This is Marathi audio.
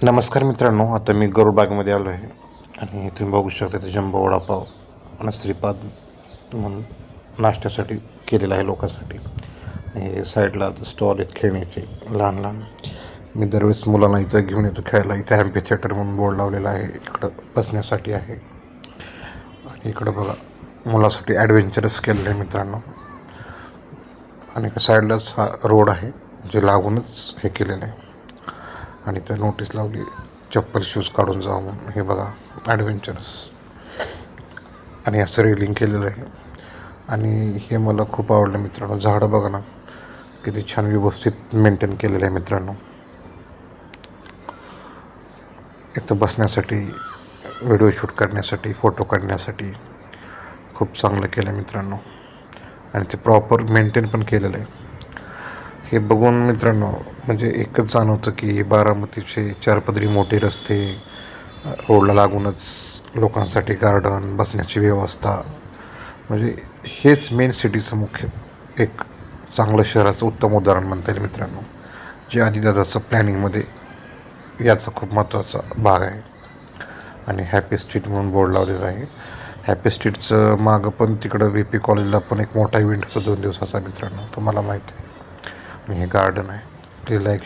नमस्कार मित्रांनो, आता मी गरुडबागेमध्ये आलो आहे आणि तुम्ही बघू शकता ते जंबो वडापाव आणि श्रीपाद म्हणून नाश्त्यासाठी केलेला आहे लोकांसाठी. हे साईडला स्टॉल आहेत खेळण्याचे लहान लहान. मी दरवेळेस मुलांना इथं घेऊन येतो खेळायला. इथं ॲम्पी थिएटर म्हणून बोर्ड लावलेला आहे, इकडं बसण्यासाठी आहे. आणि इकडं बघा मुलासाठी ॲडव्हेंचरस केलेलं आहे मित्रांनो. आणि साईडलाच हा रोड आहे जे लागूनच हे केलेलं आहे. आणि त्या नोटीस लावली चप्पल शूज काढून जा म्हणून. हे बघा ॲडव्हेंचरस आणि असं रेलिंग केलेलं आहे. आणि हे मला खूप आवडलं मित्रांनो. झाडं बघा ना किती छान व्यवस्थित मेंटेन केलेलं आहे मित्रांनो. इथं बसण्यासाठी, व्हिडिओ शूट करण्यासाठी, फोटो काढण्यासाठी खूप चांगलं केलं आहे मित्रांनो. आणि ते प्रॉपर मेंटेन पण केलेलं आहे. हे बघून मित्रांनो म्हणजे एकच जाणवतं की बारामतीचे चारपदरी मोठे रस्ते, रोडला लागूनच लोकांसाठी गार्डन, बसण्याची व्यवस्था, म्हणजे हेच मेन सिटीचं मुख्य एक चांगलं शहराचं उत्तम उदाहरण म्हणता येईल मित्रांनो. जे आदिदादाचं प्लॅनिंगमध्ये याचा खूप महत्त्वाचा भाग आहे. आणि हॅपी स्ट्रीट म्हणून बोर्ड लावलेला आहे. हॅपी स्ट्रीटचं मागं पण तिकडं व्ही पी कॉलेजला पण एक मोठा इव्हेंट होता 2 दिवसाचा मित्रांनो, तुम्हाला माहिती आहे. आणि हे गार्डन आहे. Please like